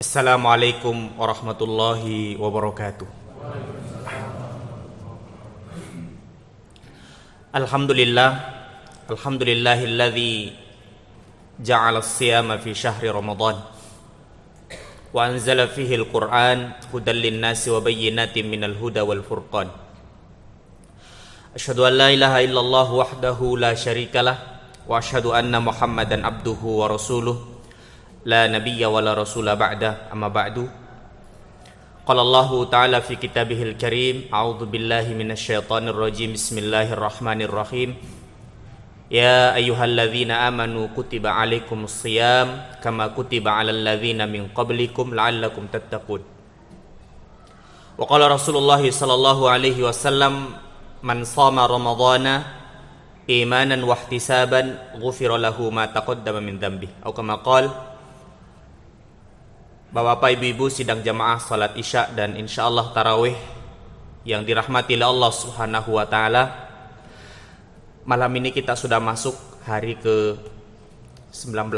Assalamualaikum warahmatullahi wabarakatuh. Alhamdulillahilladzi ja'ala as-siyama fi syahri Ramadan wa anzala fihi al-Qur'an hudan lin-nasi wa bayyinatin minal huda wal furqan. Asyhadu an la ilaha illallah wahdahu la syarikalah wa asyhadu anna Muhammadan abduhu wa rasuluh la nabiyya wa la rasula ba'da, amma ba'du. Qala Allah ta'ala fi kitabihil karim, a'udzu billahi minasyaitonir rajim, bismillahirrahmanirrahim. Ya ayyuhalladzina amanu kutiba alaikumus shiyam kama kutiba alal ladzina min qablikum la'allakum tattaqun. Wa qala Rasulullah sallallahu alaihi wasallam, man shama ramadhana imanan wa ihtisaban ghufira lahu ma taqaddama min dhanbihi, atau kama qala. Bapak, ibu-ibu sidang jamaah salat isya dan insyaallah tarawih yang dirahmati oleh Allah Subhanahu wa taala. Malam ini kita sudah masuk hari ke-19.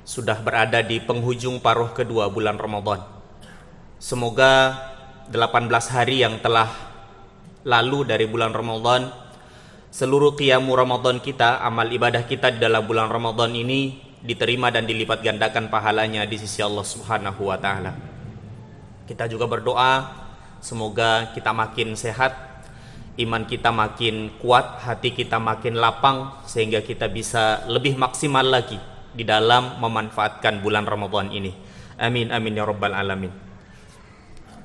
Sudah berada di penghujung paruh kedua bulan Ramadan. Semoga 18 hari yang telah lalu dari bulan Ramadan, seluruh qiyamu Ramadan kita, amal ibadah kita di dalam bulan Ramadan ini diterima dan dilipat gandakan pahalanya di sisi Allah Subhanahu wa taala. Kita juga berdoa semoga kita makin sehat, iman kita makin kuat, hati kita makin lapang, sehingga kita bisa lebih maksimal lagi di dalam memanfaatkan bulan Ramadan ini. Amin amin ya rabbal alamin.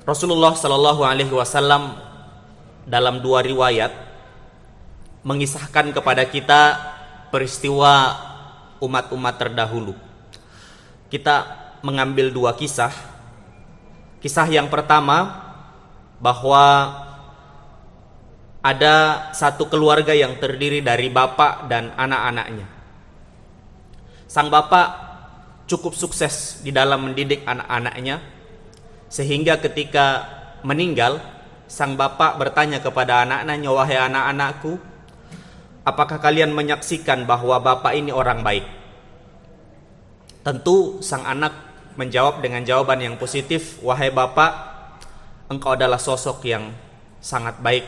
Rasulullah sallallahu alaihi wasallam dalam dua riwayat mengisahkan kepada kita peristiwa umat-umat terdahulu. Kita mengambil dua kisah. Kisah yang pertama, bahwa ada satu keluarga yang terdiri dari bapak dan anak-anaknya. Sang bapak cukup sukses di dalam mendidik anak-anaknya, sehingga ketika meninggal, sang bapak bertanya kepada anak-anaknya, wahai anak-anakku, apakah kalian menyaksikan bahwa bapak ini orang baik? Tentu sang anak menjawab dengan jawaban yang positif, wahai bapak, engkau adalah sosok yang sangat baik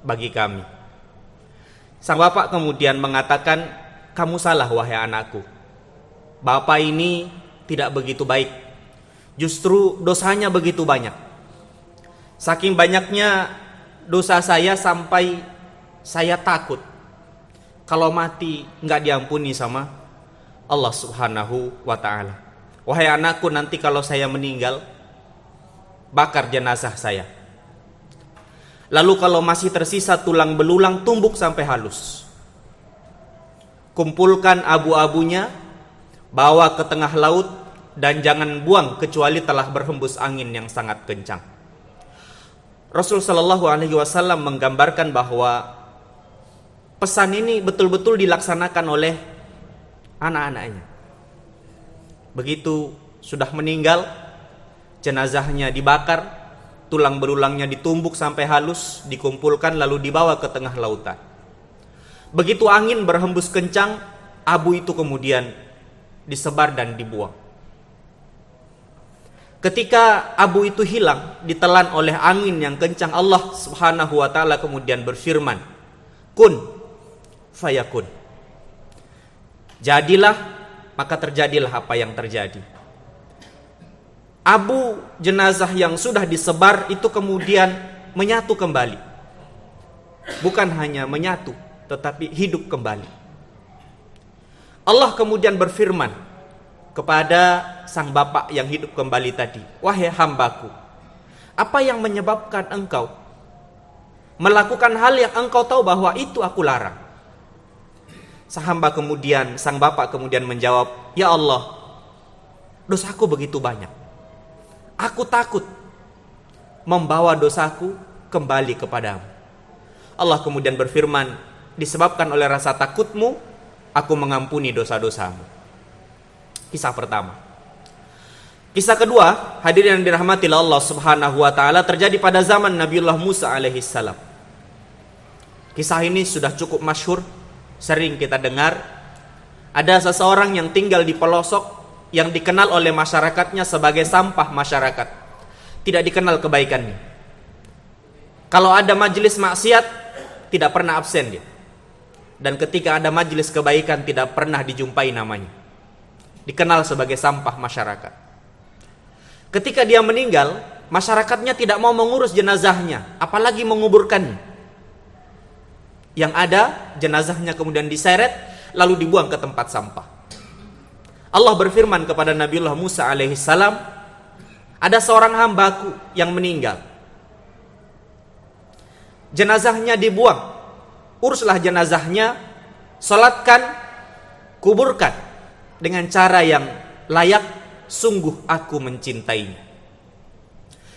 bagi kami. Sang bapak kemudian mengatakan, kamu salah wahai anakku, bapak ini tidak begitu baik, justru dosanya begitu banyak. Saking banyaknya dosa saya sampai saya takut kalau mati nggak diampuni sama Allah Subhanahu wa ta'ala. Wahai anakku, nanti kalau saya meninggal, bakar jenazah saya. Lalu kalau masih tersisa tulang belulang, tumbuk sampai halus. Kumpulkan abu-abunya, bawa ke tengah laut, dan jangan buang kecuali telah berhembus angin yang sangat kencang. Rasul sallallahu alaihi wasallam menggambarkan bahwa pesan ini betul-betul dilaksanakan oleh anak-anaknya. Begitu sudah meninggal, jenazahnya dibakar, tulang belulangnya ditumbuk sampai halus, dikumpulkan lalu dibawa ke tengah lautan. Begitu angin berhembus kencang, abu itu kemudian disebar dan dibuang. Ketika abu itu hilang, ditelan oleh angin yang kencang, Allah Subhanahu wa taala kemudian berfirman, kun fayakun. Jadilah, maka terjadilah apa yang terjadi. Abu jenazah yang sudah disebar itu kemudian menyatu kembali. Bukan hanya menyatu, tetapi hidup kembali. Allah kemudian berfirman kepada sang bapak yang hidup kembali tadi, wahai hambaku, apa yang menyebabkan engkau melakukan hal yang engkau tahu bahwa itu aku larang? Sang bapak kemudian menjawab, ya Allah, dosaku begitu banyak. Aku takut membawa dosaku kembali kepadamu. Allah kemudian berfirman, disebabkan oleh rasa takutmu, aku mengampuni dosa-dosamu. Kisah pertama. Kisah kedua, hadirin yang dirahmati Allah Subhanahu wa taala, terjadi pada zaman Nabiullah Musa alaihi salam. Kisah ini sudah cukup masyhur, sering kita dengar. Ada seseorang yang tinggal di pelosok yang dikenal oleh masyarakatnya sebagai sampah masyarakat. Tidak dikenal kebaikannya. Kalau ada majelis maksiat, tidak pernah absen dia. Dan ketika ada majelis kebaikan, tidak pernah dijumpai namanya. Dikenal sebagai sampah masyarakat. Ketika dia meninggal, masyarakatnya tidak mau mengurus jenazahnya, apalagi menguburkannya. Yang ada, jenazahnya kemudian diseret, lalu dibuang ke tempat sampah. Allah berfirman kepada Nabiullah Musa alaihissalam, ada seorang hambaku yang meninggal. Jenazahnya dibuang. Uruslah jenazahnya, salatkan, kuburkan dengan cara yang layak, sungguh aku mencintainya.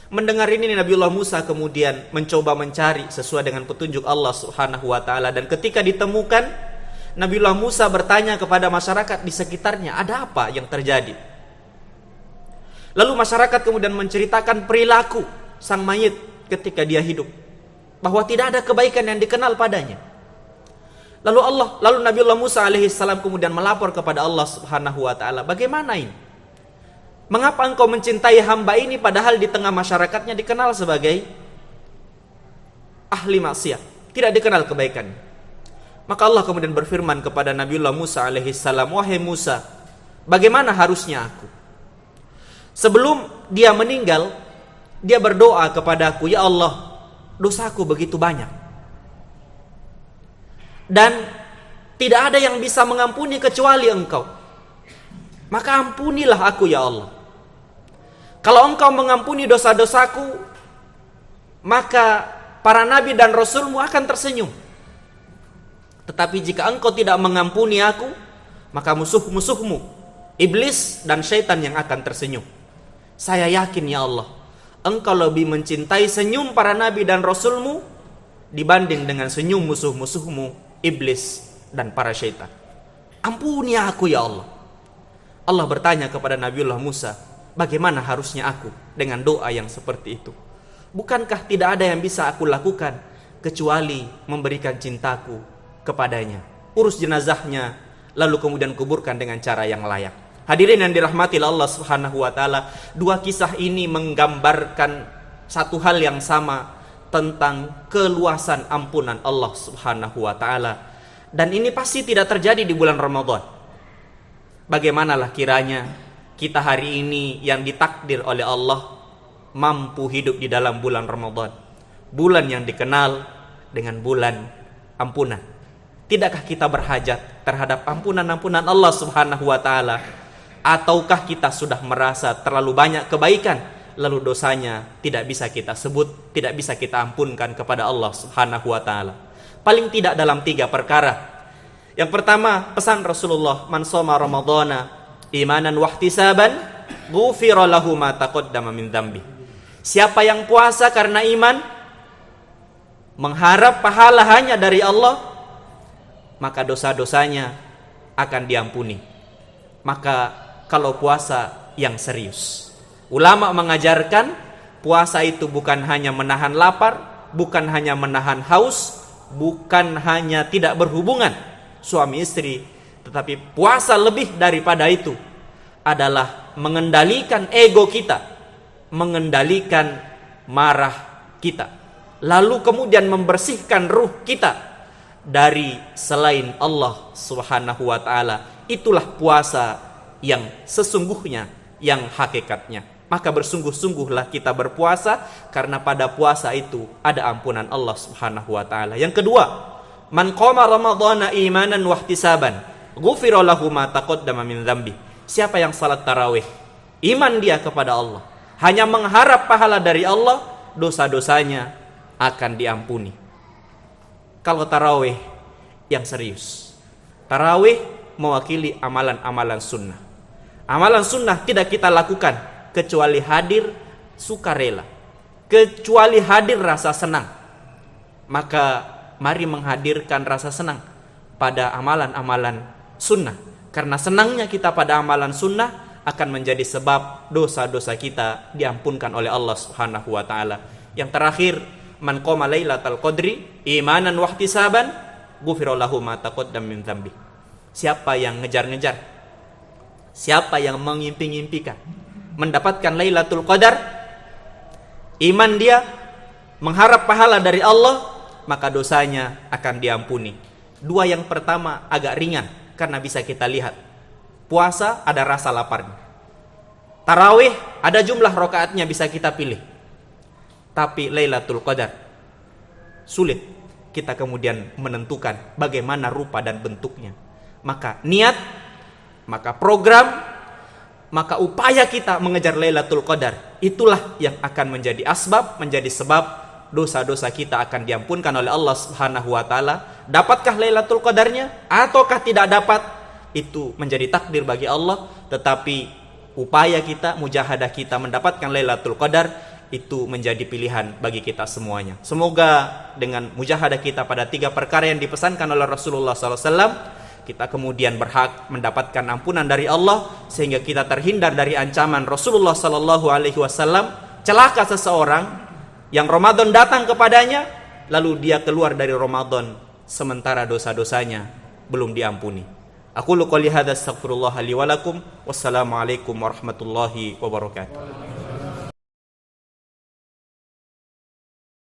Mendengar ini Nabiullah Musa kemudian mencoba mencari sesuai dengan petunjuk Allah Subhanahu wa taala, dan ketika ditemukan, Nabiullah Musa bertanya kepada masyarakat di sekitarnya, ada apa yang terjadi? Lalu masyarakat kemudian menceritakan perilaku sang mayit ketika dia hidup, bahwa tidak ada kebaikan yang dikenal padanya. Lalu Nabiullah Musa alaihissalam kemudian melapor kepada Allah Subhanahu wa taala, bagaimana ini? Mengapa engkau mencintai hamba ini padahal di tengah masyarakatnya dikenal sebagai ahli maksiat, tidak dikenal kebaikannya? Maka Allah kemudian berfirman kepada Nabiullah Musa alaihissalam, wahai Musa, bagaimana harusnya aku? Sebelum dia meninggal, dia berdoa kepadaku, ya Allah, dosaku begitu banyak, dan tidak ada yang bisa mengampuni kecuali engkau. Maka ampunilah aku ya Allah. Kalau engkau mengampuni dosa-dosaku, maka para nabi dan rasulmu akan tersenyum. Tetapi jika engkau tidak mengampuni aku, maka musuh-musuhmu, iblis dan syaitan yang akan tersenyum. Saya yakin ya Allah, engkau lebih mencintai senyum para nabi dan rasulmu dibanding dengan senyum musuh-musuhmu, iblis dan para syaitan. Ampuni aku ya Allah. Allah bertanya kepada Nabiullah Musa, bagaimana harusnya aku dengan doa yang seperti itu? Bukankah tidak ada yang bisa aku lakukan kecuali memberikan cintaku kepadanya, urus jenazahnya, lalu kemudian kuburkan dengan cara yang layak. Hadirin yang dirahmati Allah Subhanahu wa taala, dua kisah ini menggambarkan satu hal yang sama tentang keluasan ampunan Allah Subhanahu wa taala. Dan ini pasti tidak terjadi di bulan Ramadan. Bagaimanalah kiranya kita hari ini yang ditakdir oleh Allah mampu hidup di dalam bulan Ramadan, bulan yang dikenal dengan bulan ampunan. Tidakkah kita berhajat terhadap ampunan-ampunan Allah Subhanahu wa taala? Ataukah kita sudah merasa terlalu banyak kebaikan, lalu dosanya tidak bisa kita sebut, tidak bisa kita ampunkan kepada Allah Subhanahu wa taala? Paling tidak dalam 3 perkara. Yang pertama, pesan Rasulullah, man shoma ramadhana imanan wahtisaban ghufira lahu ma taqaddama min dzambi. Siapa yang puasa karena iman, mengharap pahala hanya dari Allah, maka dosa-dosanya akan diampuni. Maka kalau puasa yang serius, ulama mengajarkan puasa itu bukan hanya menahan lapar, bukan hanya menahan haus, bukan hanya tidak berhubungan suami istri, tetapi puasa lebih daripada itu adalah mengendalikan ego kita, mengendalikan marah kita, lalu kemudian membersihkan ruh kita dari selain Allah Subhanahu wa taala. Itulah puasa yang sesungguhnya, yang hakikatnya. Maka bersungguh-sungguhlah kita berpuasa, karena pada puasa itu ada ampunan Allah Subhanahu wa taala. Yang kedua, man qama ramadhana imanan wahtisaban ghufira lahu ma taqaddama min dzambi. Siapa yang salat tarawih, iman dia kepada Allah, hanya mengharap pahala dari Allah, dosa-dosanya akan diampuni. Kalau tarawih yang serius, tarawih mewakili amalan-amalan sunnah. Amalan sunnah tidak kita lakukan kecuali hadir sukarela, kecuali hadir rasa senang. Maka mari menghadirkan rasa senang pada amalan-amalan sunnah, karena senangnya kita pada amalan sunnah akan menjadi sebab dosa-dosa kita diampunkan oleh Allah Subhanahu wa taala. Yang terakhir, man qoma lailatal qadri imanan wahtisaban ghufira lahu ma taqaddama min dzambi. Siapa yang ngejar-ngejar Siapa yang mengimpi-impikan mendapatkan Lailatul Qadar, iman dia, mengharap pahala dari Allah, maka dosanya akan diampuni. Dua yang pertama agak ringan karena bisa kita lihat. Puasa ada rasa laparnya. Tarawih ada jumlah rakaatnya bisa kita pilih. Tapi Lailatul Qadar sulit kita kemudian menentukan bagaimana rupa dan bentuknya. Maka niat, maka program, maka upaya kita mengejar Lailatul Qadar, itulah yang akan menjadi asbab, menjadi sebab dosa-dosa kita akan diampunkan oleh Allah Subhanahu wa taala. Dapatkah Lailatul Qadarnya ataukah tidak dapat? Itu menjadi takdir bagi Allah, tetapi upaya kita, mujahadah kita mendapatkan Lailatul Qadar itu menjadi pilihan bagi kita semuanya. Semoga dengan mujahadah kita pada 3 perkara yang dipesankan oleh Rasulullah SAW, kita kemudian berhak mendapatkan ampunan dari Allah, sehingga kita terhindar dari ancaman Rasulullah SAW. Celaka seseorang yang Ramadan datang kepadanya, lalu dia keluar dari Ramadan sementara dosa-dosanya belum diampuni. Aku qouli hadza astaghfirullah li wa lakum. Wassalamualaikum warahmatullahi wabarakatuh.